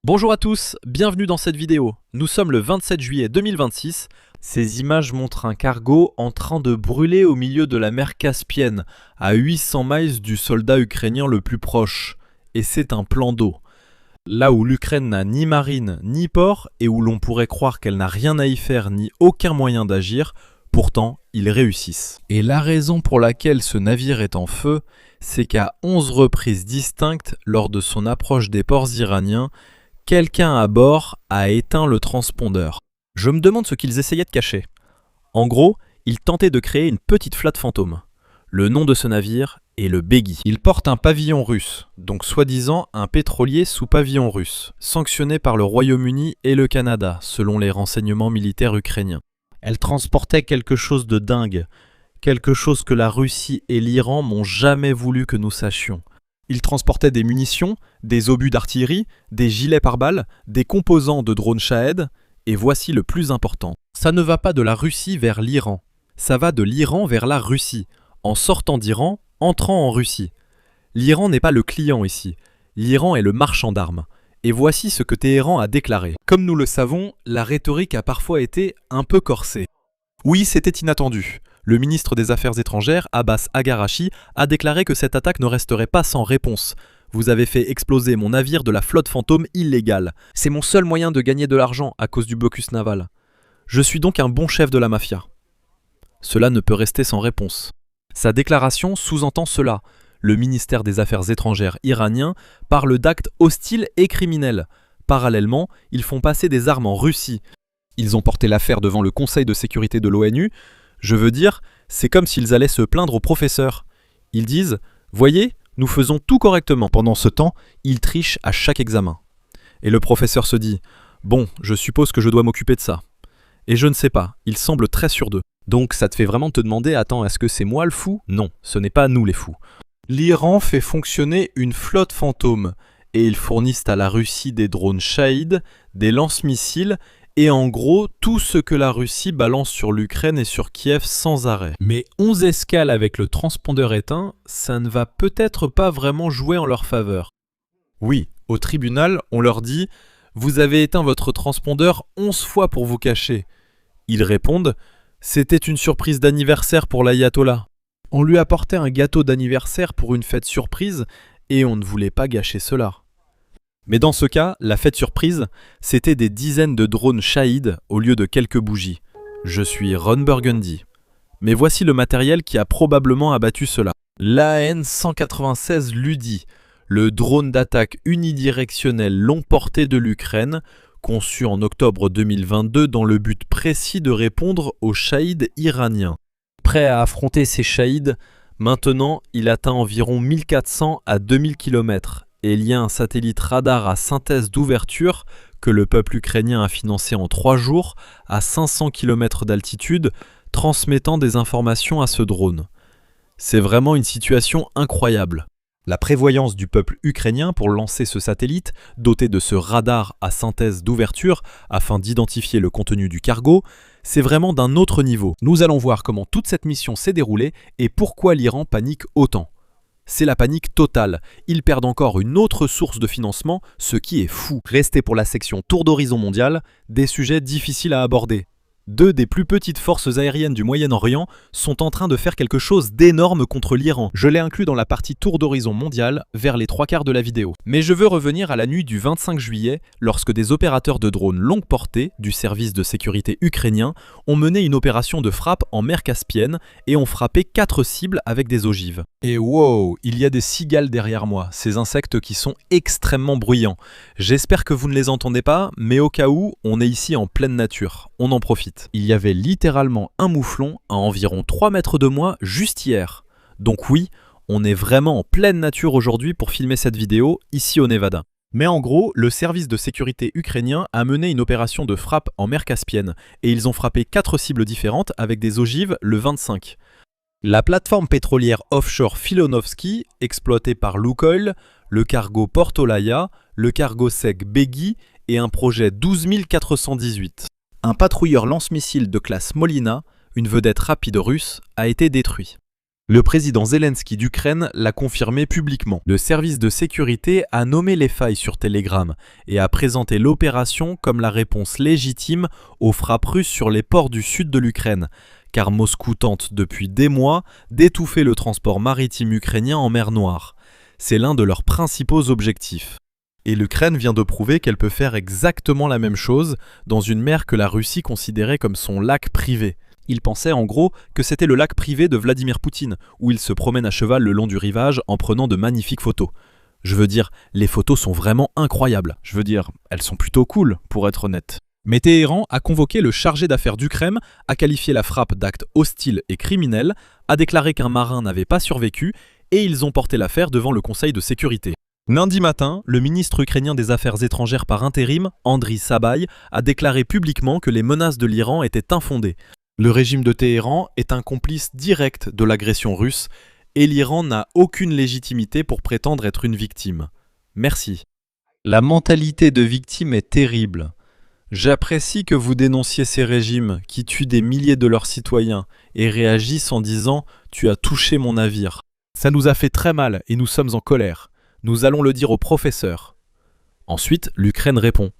Bonjour à tous, bienvenue dans cette vidéo. Nous sommes le 27 juillet 2026. Ces images montrent un cargo en train de brûler au milieu de la mer Caspienne, à 800 miles du soldat ukrainien le plus proche. Et c'est un plan d'eau. Là où l'Ukraine n'a ni marine ni port, et où l'on pourrait croire qu'elle n'a rien à y faire ni aucun moyen d'agir, pourtant ils réussissent. Et la raison pour laquelle ce navire est en feu, c'est qu'à 11 reprises distinctes, lors de son approche des ports iraniens, quelqu'un à bord a éteint le transpondeur. Je me demande ce qu'ils essayaient de cacher. En gros, ils tentaient de créer une petite flotte fantôme. Le nom de ce navire est le Begui. Il porte un pavillon russe, donc soi-disant un pétrolier sous pavillon russe, sanctionné par le Royaume-Uni et le Canada, selon les renseignements militaires ukrainiens. Elle transportait quelque chose de dingue, quelque chose que la Russie et l'Iran n'ont jamais voulu que nous sachions. Il transportait des munitions, des obus d'artillerie, des gilets pare-balles, des composants de drones Shahed, et voici le plus important. Ça ne va pas de la Russie vers l'Iran, ça va de l'Iran vers la Russie, en sortant d'Iran, entrant en Russie. L'Iran n'est pas le client ici, l'Iran est le marchand d'armes. Et voici ce que Téhéran a déclaré. Comme nous le savons, la rhétorique a parfois été un peu corsée. Oui, c'était inattendu. Le ministre des Affaires étrangères, Abbas Agharachi, a déclaré que cette attaque ne resterait pas sans réponse. Vous avez fait exploser mon navire de la flotte fantôme illégale. C'est mon seul moyen de gagner de l'argent à cause du blocus naval. Je suis donc un bon chef de la mafia. Cela ne peut rester sans réponse. Sa déclaration sous-entend cela. Le ministère des Affaires étrangères iranien parle d'actes hostiles et criminels. Parallèlement, ils font passer des armes en Russie. Ils ont porté l'affaire devant le Conseil de sécurité de l'ONU. Je veux dire, c'est comme s'ils allaient se plaindre au professeur. Ils disent « Voyez, nous faisons tout correctement ». Pendant ce temps, ils trichent à chaque examen. Et le professeur se dit « Bon, je suppose que je dois m'occuper de ça ». Et je ne sais pas, ils semblent très sûrs d'eux. Donc ça te fait vraiment te demander « Attends, est-ce que c'est moi le fou ?» Non, ce n'est pas nous les fous. L'Iran fait fonctionner une flotte fantôme et ils fournissent à la Russie des drones Shahed, des lance-missiles et en gros tout ce que la Russie balance sur l'Ukraine et sur Kiev sans arrêt. Mais 11 escales avec le transpondeur éteint, ça ne va peut-être pas vraiment jouer en leur faveur. Oui, au tribunal, on leur dit « Vous avez éteint votre transpondeur 11 fois pour vous cacher ». Ils répondent « C'était une surprise d'anniversaire pour l'ayatollah ». On lui apportait un gâteau d'anniversaire pour une fête surprise et on ne voulait pas gâcher cela. Mais dans ce cas, la fête surprise, c'était des dizaines de drones Shahed au lieu de quelques bougies. Je suis Ron Burgundy. Mais voici le matériel qui a probablement abattu cela. L'AN-196 Ludi, le drone d'attaque unidirectionnel long portée de l'Ukraine, conçu en octobre 2022 dans le but précis de répondre aux Shahed iraniens. Prêt à affronter ces Shahed, maintenant il atteint environ 1400 à 2000 km et il y a un satellite radar à synthèse d'ouverture que le peuple ukrainien a financé en 3 jours à 500 km d'altitude, transmettant des informations à ce drone. C'est vraiment une situation incroyable. La prévoyance du peuple ukrainien pour lancer ce satellite, doté de ce radar à synthèse d'ouverture afin d'identifier le contenu du cargo, c'est vraiment d'un autre niveau. Nous allons voir comment toute cette mission s'est déroulée et pourquoi l'Iran panique autant. C'est la panique totale. Ils perdent encore une autre source de financement, ce qui est fou. Restez pour la section Tour d'horizon mondial, des sujets difficiles à aborder. 2 des plus petites forces aériennes du Moyen-Orient sont en train de faire quelque chose d'énorme contre l'Iran. Je l'ai inclus dans la partie tour d'horizon mondial vers les 3/4 de la vidéo. Mais je veux revenir à la nuit du 25 juillet lorsque des opérateurs de drones longue portée du service de sécurité ukrainien ont mené une opération de frappe en mer Caspienne et ont frappé 4 cibles avec des ogives. Et wow, il y a des cigales derrière moi, ces insectes qui sont extrêmement bruyants. J'espère que vous ne les entendez pas, mais au cas où, on est ici en pleine nature, on en profite. Il y avait littéralement un mouflon à environ 3 mètres de moi juste hier. Donc oui, on est vraiment en pleine nature aujourd'hui pour filmer cette vidéo ici au Nevada. Mais en gros, le service de sécurité ukrainien a mené une opération de frappe en mer Caspienne et ils ont frappé 4 cibles différentes avec des ogives le 25. La plateforme pétrolière offshore Filonovsky, exploitée par Lukoil, le cargo Portolaya, le cargo sec Begui et un projet 12418. Un patrouilleur lance-missiles de classe Molina, une vedette rapide russe, a été détruit. Le président Zelensky d'Ukraine l'a confirmé publiquement. Le service de sécurité a nommé les failles sur Telegram et a présenté l'opération comme la réponse légitime aux frappes russes sur les ports du sud de l'Ukraine, car Moscou tente depuis des mois d'étouffer le transport maritime ukrainien en mer Noire. C'est l'un de leurs principaux objectifs. Et l'Ukraine vient de prouver qu'elle peut faire exactement la même chose dans une mer que la Russie considérait comme son lac privé. Il pensait en gros que c'était le lac privé de Vladimir Poutine, où il se promène à cheval le long du rivage en prenant de magnifiques photos. Je veux dire, les photos sont vraiment incroyables. Je veux dire, elles sont plutôt cool, pour être honnête. Mais Téhéran a convoqué le chargé d'affaires d'Ukraine, a qualifié la frappe d'acte hostile et criminel, a déclaré qu'un marin n'avait pas survécu, et ils ont porté l'affaire devant le Conseil de sécurité. Lundi matin, le ministre ukrainien des Affaires étrangères par intérim, Andriy Sabaï, a déclaré publiquement que les menaces de l'Iran étaient infondées. Le régime de Téhéran est un complice direct de l'agression russe et l'Iran n'a aucune légitimité pour prétendre être une victime. Merci. La mentalité de victime est terrible. J'apprécie que vous dénonciez ces régimes qui tuent des milliers de leurs citoyens et réagissent en disant « tu as touché mon navire ». Ça nous a fait très mal et nous sommes en colère. Nous allons le dire au professeur. Ensuite, l'Ukraine répond.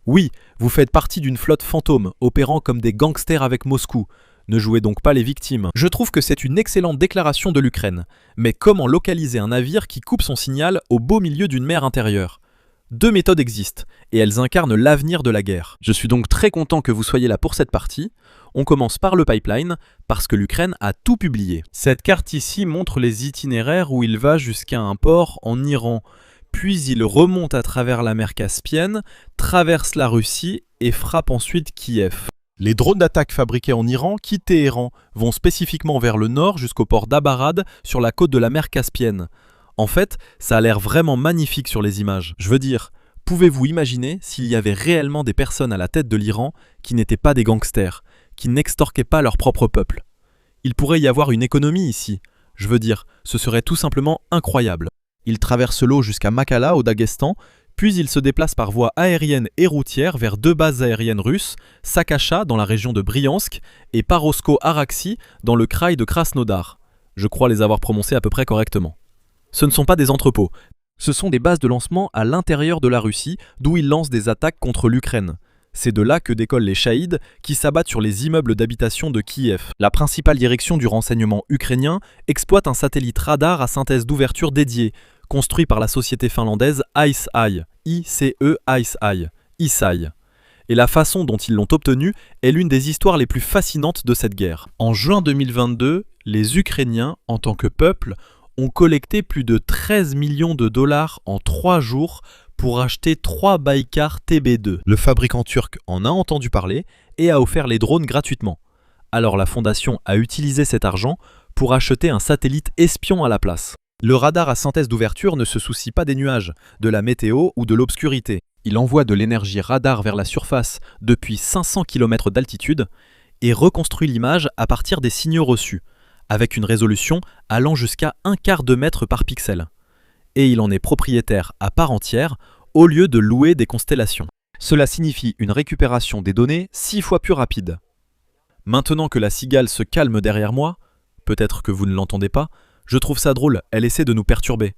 Oui, vous faites partie d'une flotte fantôme, opérant comme des gangsters avec Moscou. Ne jouez donc pas les victimes. Je trouve que c'est une excellente déclaration de l'Ukraine. Mais comment localiser un navire qui coupe son signal au beau milieu d'une mer intérieure ? Deux méthodes existent, et elles incarnent l'avenir de la guerre. Je suis donc très content que vous soyez là pour cette partie. On commence par le pipeline, parce que l'Ukraine a tout publié. Cette carte ici montre les itinéraires où il va jusqu'à un port en Iran. Puis il remonte à travers la mer Caspienne, traverse la Russie et frappe ensuite Kiev. Les drones d'attaque fabriqués en Iran quittent Téhéran, vont spécifiquement vers le nord jusqu'au port d'Abarad sur la côte de la mer Caspienne. En fait, ça a l'air vraiment magnifique sur les images. Je veux dire, pouvez-vous imaginer s'il y avait réellement des personnes à la tête de l'Iran qui n'étaient pas des gangsters, qui n'extorquaient pas leur propre peuple ? Il pourrait y avoir une économie ici. Je veux dire, ce serait tout simplement incroyable. Il traverse l'eau jusqu'à Makhala au Daghestan, puis il se déplace par voie aérienne et routière vers deux bases aériennes russes, Sakhacha dans la région de Bryansk et Parosko-Araxi dans le kraï de Krasnodar. Je crois les avoir prononcés à peu près correctement. Ce ne sont pas des entrepôts, ce sont des bases de lancement à l'intérieur de la Russie, d'où ils lancent des attaques contre l'Ukraine. C'est de là que décollent les Shahids qui s'abattent sur les immeubles d'habitation de Kiev. La principale direction du renseignement ukrainien exploite un satellite radar à synthèse d'ouverture dédié, construit par la société finlandaise ICEYE, ICEYE. Et la façon dont ils l'ont obtenu est l'une des histoires les plus fascinantes de cette guerre. En juin 2022, les Ukrainiens, en tant que peuple, ont collecté plus de 13 millions de dollars en 3 jours pour acheter 3 Baykar TB2. Le fabricant turc en a entendu parler et a offert les drones gratuitement. Alors la fondation a utilisé cet argent pour acheter un satellite espion à la place. Le radar à synthèse d'ouverture ne se soucie pas des nuages, de la météo ou de l'obscurité. Il envoie de l'énergie radar vers la surface depuis 500 km d'altitude et reconstruit l'image à partir des signaux reçus, avec une résolution allant jusqu'à 1/4 de mètre par pixel. Et il en est propriétaire à part entière au lieu de louer des constellations. Cela signifie une récupération des données 6 fois plus rapide. Maintenant que la cigale se calme derrière moi, peut-être que vous ne l'entendez pas, je trouve ça drôle, elle essaie de nous perturber.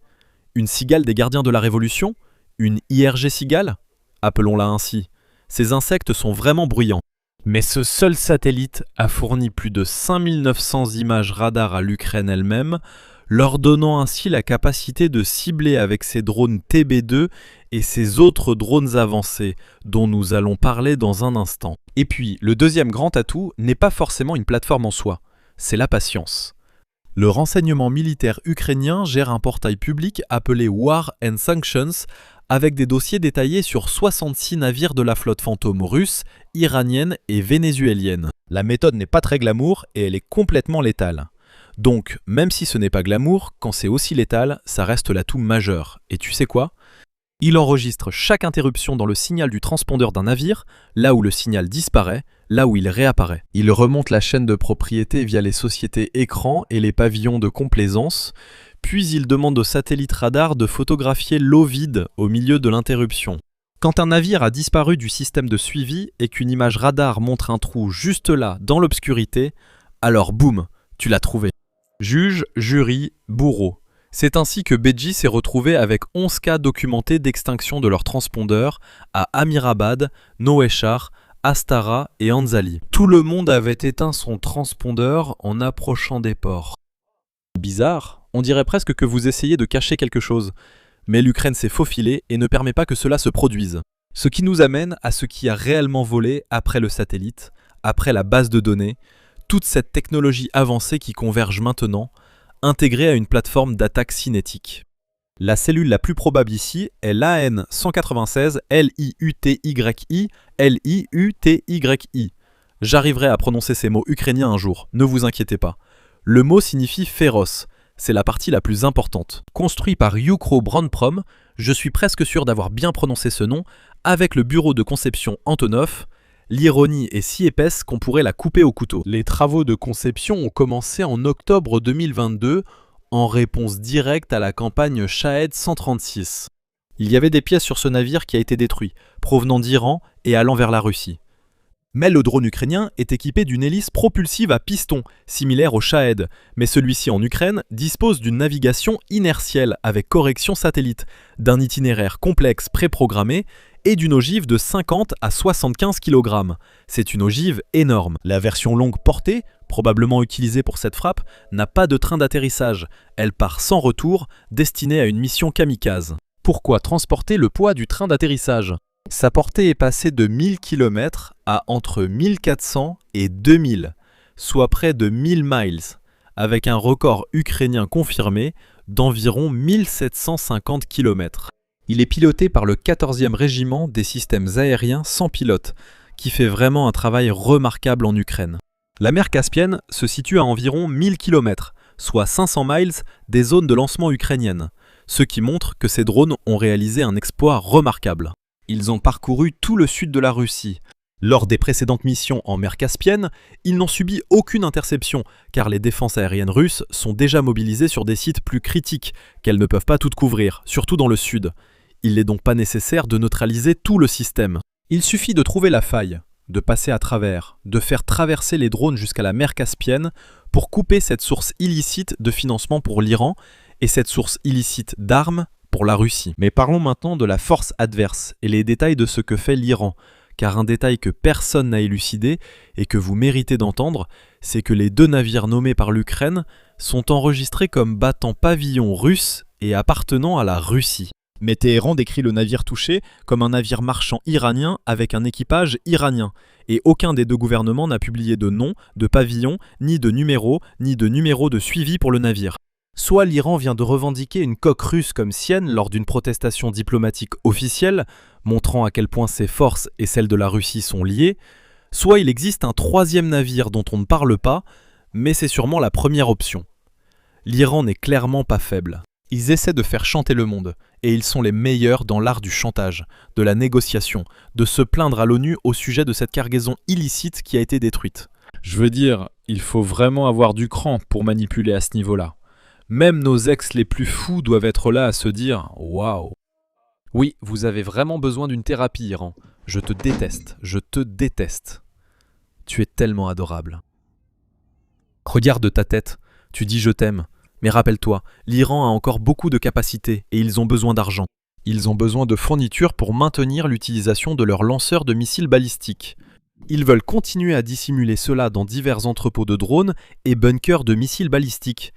Une cigale des gardiens de la Révolution ? Une IRG cigale ? Appelons-la ainsi. Ces insectes sont vraiment bruyants. Mais ce seul satellite a fourni plus de 5900 images radar à l'Ukraine elle-même, leur donnant ainsi la capacité de cibler avec ses drones TB2 et ses autres drones avancés, dont nous allons parler dans un instant. Et puis, le deuxième grand atout n'est pas forcément une plateforme en soi, c'est la patience. Le renseignement militaire ukrainien gère un portail public appelé War and Sanctions avec des dossiers détaillés sur 66 navires de la flotte fantôme russe, iranienne et vénézuélienne. La méthode n'est pas très glamour et elle est complètement létale. Donc, même si ce n'est pas glamour, quand c'est aussi létal, ça reste l'atout majeur. Et tu sais quoi ? Il enregistre chaque interruption dans le signal du transpondeur d'un navire, là où le signal disparaît, là où il réapparaît. Il remonte la chaîne de propriété via les sociétés écrans et les pavillons de complaisance, puis il demande au satellite radar de photographier l'eau vide au milieu de l'interruption. Quand un navire a disparu du système de suivi et qu'une image radar montre un trou juste là, dans l'obscurité, alors boum, tu l'as trouvé. Juge, jury, bourreau. C'est ainsi que Beji s'est retrouvé avec 11 cas documentés d'extinction de leurs transpondeurs à Amirabad, Noheshar, Astara et Anzali. Tout le monde avait éteint son transpondeur en approchant des ports. Bizarre, on dirait presque que vous essayez de cacher quelque chose. Mais l'Ukraine s'est faufilée et ne permet pas que cela se produise. Ce qui nous amène à ce qui a réellement volé après le satellite, après la base de données, toute cette technologie avancée qui converge maintenant, intégrée à une plateforme d'attaque cinétique. La cellule la plus probable ici est l'AN196 LIUTYI LIUTYI. J'arriverai à prononcer ces mots ukrainiens un jour, ne vous inquiétez pas. Le mot signifie féroce, c'est la partie la plus importante. Construit par Ukro-Bronprom, je suis presque sûr d'avoir bien prononcé ce nom, avec le bureau de conception Antonov. L'ironie est si épaisse qu'on pourrait la couper au couteau. Les travaux de conception ont commencé en octobre 2022 en réponse directe à la campagne Shahed 136. Il y avait des pièces sur ce navire qui a été détruit, provenant d'Iran et allant vers la Russie. Mais le drone ukrainien est équipé d'une hélice propulsive à piston, similaire au Shahed, mais celui-ci en Ukraine dispose d'une navigation inertielle avec correction satellite, d'un itinéraire complexe préprogrammé et d'une ogive de 50 à 75 kg. C'est une ogive énorme. La version longue portée, probablement utilisée pour cette frappe, n'a pas de train d'atterrissage. Elle part sans retour, destinée à une mission kamikaze. Pourquoi transporter le poids du train d'atterrissage ? Sa portée est passée de 1000 km à entre 1400 et 2000, soit près de 1000 miles, avec un record ukrainien confirmé d'environ 1750 km. Il est piloté par le 14e régiment des systèmes aériens sans pilote, qui fait vraiment un travail remarquable en Ukraine. La mer Caspienne se situe à environ 1000 km, soit 500 miles des zones de lancement ukrainiennes, ce qui montre que ces drones ont réalisé un exploit remarquable. Ils ont parcouru tout le sud de la Russie. Lors des précédentes missions en mer Caspienne, ils n'ont subi aucune interception, car les défenses aériennes russes sont déjà mobilisées sur des sites plus critiques, qu'elles ne peuvent pas toutes couvrir, surtout dans le sud. Il n'est donc pas nécessaire de neutraliser tout le système. Il suffit de trouver la faille, de passer à travers, de faire traverser les drones jusqu'à la mer Caspienne pour couper cette source illicite de financement pour l'Iran et cette source illicite d'armes pour la Russie. Mais parlons maintenant de la force adverse et les détails de ce que fait l'Iran, car un détail que personne n'a élucidé et que vous méritez d'entendre, c'est que les 2 navires nommés par l'Ukraine sont enregistrés comme battant pavillon russe et appartenant à la Russie. Mais Téhéran décrit le navire touché comme un navire marchand iranien avec un équipage iranien, et aucun des 2 gouvernements n'a publié de nom, de pavillon, ni de numéro de suivi pour le navire. Soit l'Iran vient de revendiquer une coque russe comme sienne lors d'une protestation diplomatique officielle, montrant à quel point ses forces et celles de la Russie sont liées, soit il existe un 3e navire dont on ne parle pas, mais c'est sûrement la première option. L'Iran n'est clairement pas faible. Ils essaient de faire chanter le monde, et ils sont les meilleurs dans l'art du chantage, de la négociation, de se plaindre à l'ONU au sujet de cette cargaison illicite qui a été détruite. Je veux dire, il faut vraiment avoir du cran pour manipuler à ce niveau-là. Même nos ex les plus fous doivent être là à se dire « Waouh !» Oui, vous avez vraiment besoin d'une thérapie, Iran. Je te déteste, je te déteste. Tu es tellement adorable. Regarde ta tête, tu dis « je t'aime ». Mais rappelle-toi, l'Iran a encore beaucoup de capacités et ils ont besoin d'argent. Ils ont besoin de fournitures pour maintenir l'utilisation de leurs lanceurs de missiles balistiques. Ils veulent continuer à dissimuler cela dans divers entrepôts de drones et bunkers de missiles balistiques.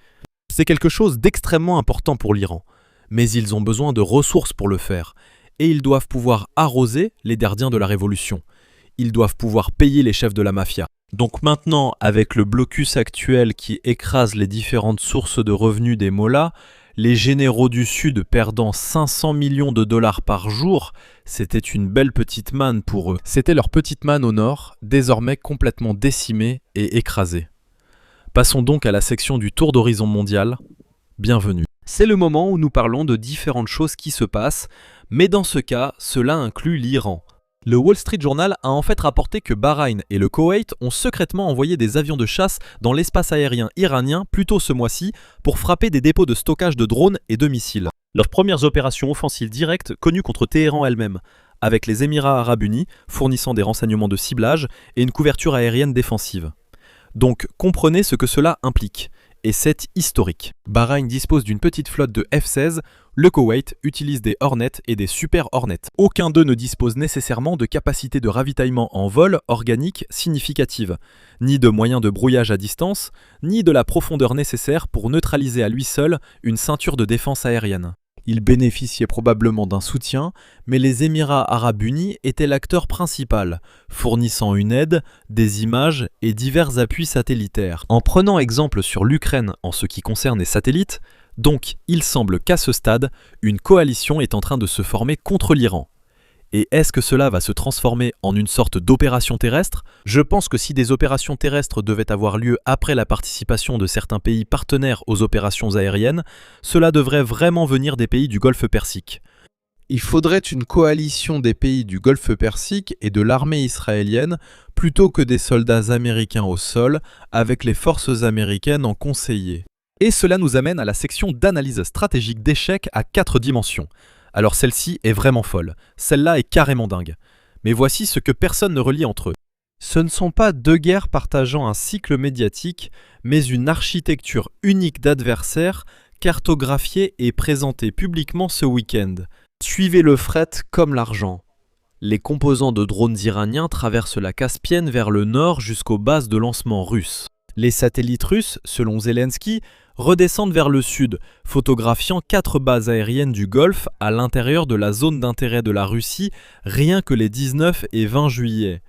C'est quelque chose d'extrêmement important pour l'Iran, mais ils ont besoin de ressources pour le faire, et ils doivent pouvoir arroser les gardiens de la révolution. Ils doivent pouvoir payer les chefs de la mafia. Donc maintenant, avec le blocus actuel qui écrase les différentes sources de revenus des mollahs, les généraux du Sud perdant 500 millions de dollars par jour, c'était une belle petite manne pour eux. C'était leur petite manne au nord, désormais complètement décimée et écrasée. Passons donc à la section du tour d'horizon mondial. Bienvenue. C'est le moment où nous parlons de différentes choses qui se passent, mais dans ce cas, cela inclut l'Iran. Le Wall Street Journal a en fait rapporté que Bahreïn et le Koweït ont secrètement envoyé des avions de chasse dans l'espace aérien iranien plus tôt ce mois-ci pour frapper des dépôts de stockage de drones et de missiles. Leurs premières opérations offensives directes connues contre Téhéran elle-même, avec les Émirats Arabes Unis fournissant des renseignements de ciblage et une couverture aérienne défensive. Donc comprenez ce que cela implique. et c'est historique. Bahreïn dispose d'une petite flotte de F-16, le Koweït utilise des Hornets et des Super Hornets. Aucun d'eux ne dispose nécessairement de capacités de ravitaillement en vol organique significatives, ni de moyens de brouillage à distance, ni de la profondeur nécessaire pour neutraliser à lui seul une ceinture de défense aérienne. Il bénéficiait probablement d'un soutien, mais les Émirats arabes unis étaient l'acteur principal, fournissant une aide, des images et divers appuis satellitaires. En prenant exemple sur l'Ukraine en ce qui concerne les satellites, donc il semble qu'à ce stade, une coalition est en train de se former contre l'Iran. Et est-ce que cela va se transformer en une sorte d'opération terrestre? Je pense que si des opérations terrestres devaient avoir lieu après la participation de certains pays partenaires aux opérations aériennes, cela devrait vraiment venir des pays du Golfe Persique. Il faudrait une coalition des pays du Golfe Persique et de l'armée israélienne plutôt que des soldats américains au sol avec les forces américaines en conseiller. Et cela nous amène à la section d'analyse stratégique d'échecs à 4 dimensions. Alors celle-ci est vraiment folle, celle-là est carrément dingue. Mais voici ce que personne ne relie entre eux. Ce ne sont pas deux guerres partageant un cycle médiatique, mais une architecture unique d'adversaires, cartographiée et présentée publiquement ce week-end. Suivez le fret comme l'argent. Les composants de drones iraniens traversent la Caspienne vers le nord jusqu'aux bases de lancement russes. Les satellites russes, selon Zelensky, redescendent vers le sud, photographiant 4 bases aériennes du Golfe à l'intérieur de la zone d'intérêt de la Russie, rien que les 19 et 20 juillet.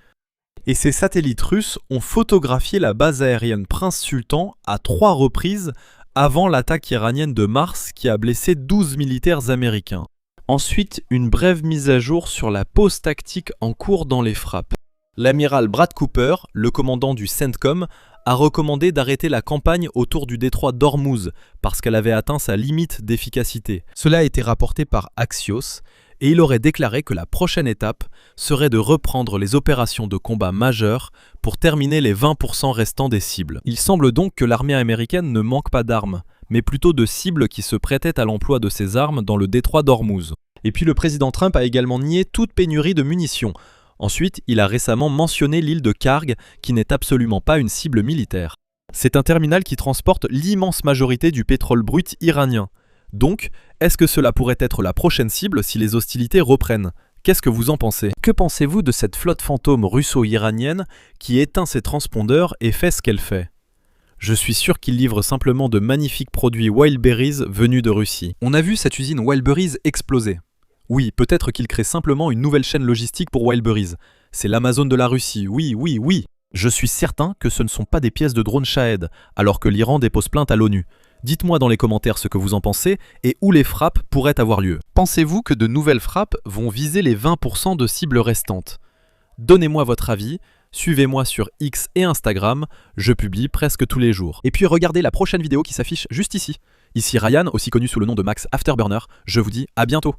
Et ces satellites russes ont photographié la base aérienne Prince Sultan à 3 reprises avant l'attaque iranienne de mars qui a blessé 12 militaires américains. Ensuite, une brève mise à jour sur la pause tactique en cours dans les frappes. L'amiral Brad Cooper, le commandant du CENTCOM, a recommandé d'arrêter la campagne autour du détroit d'Ormuz parce qu'elle avait atteint sa limite d'efficacité. Cela a été rapporté par Axios et il aurait déclaré que la prochaine étape serait de reprendre les opérations de combat majeures pour terminer les 20% restants des cibles. Il semble donc que l'armée américaine ne manque pas d'armes, mais plutôt de cibles qui se prêtaient à l'emploi de ces armes dans le détroit d'Ormuz. Et puis le président Trump a également nié toute pénurie de munitions. Ensuite, il a récemment mentionné l'île de Karg, qui n'est absolument pas une cible militaire. C'est un terminal qui transporte l'immense majorité du pétrole brut iranien. Donc, est-ce que cela pourrait être la prochaine cible si les hostilités reprennent? Qu'est-ce que vous en pensez? Que pensez-vous de cette flotte fantôme russo-iranienne qui éteint ses transpondeurs et fait ce qu'elle fait? Je suis sûr qu'il livre simplement de magnifiques produits Wildberries venus de Russie. On a vu cette usine Wildberries exploser. Oui, peut-être qu'il crée simplement une nouvelle chaîne logistique pour Wildberries. C'est l'Amazon de la Russie, oui, oui, oui. Je suis certain que ce ne sont pas des pièces de drone Shahed, alors que l'Iran dépose plainte à l'ONU. Dites-moi dans les commentaires ce que vous en pensez et où les frappes pourraient avoir lieu. Pensez-vous que de nouvelles frappes vont viser les 20% de cibles restantes? Donnez-moi votre avis, suivez-moi sur X et Instagram, je publie presque tous les jours. Et puis regardez la prochaine vidéo qui s'affiche juste ici. Ici Ryan, aussi connu sous le nom de Max Afterburner, je vous dis à bientôt.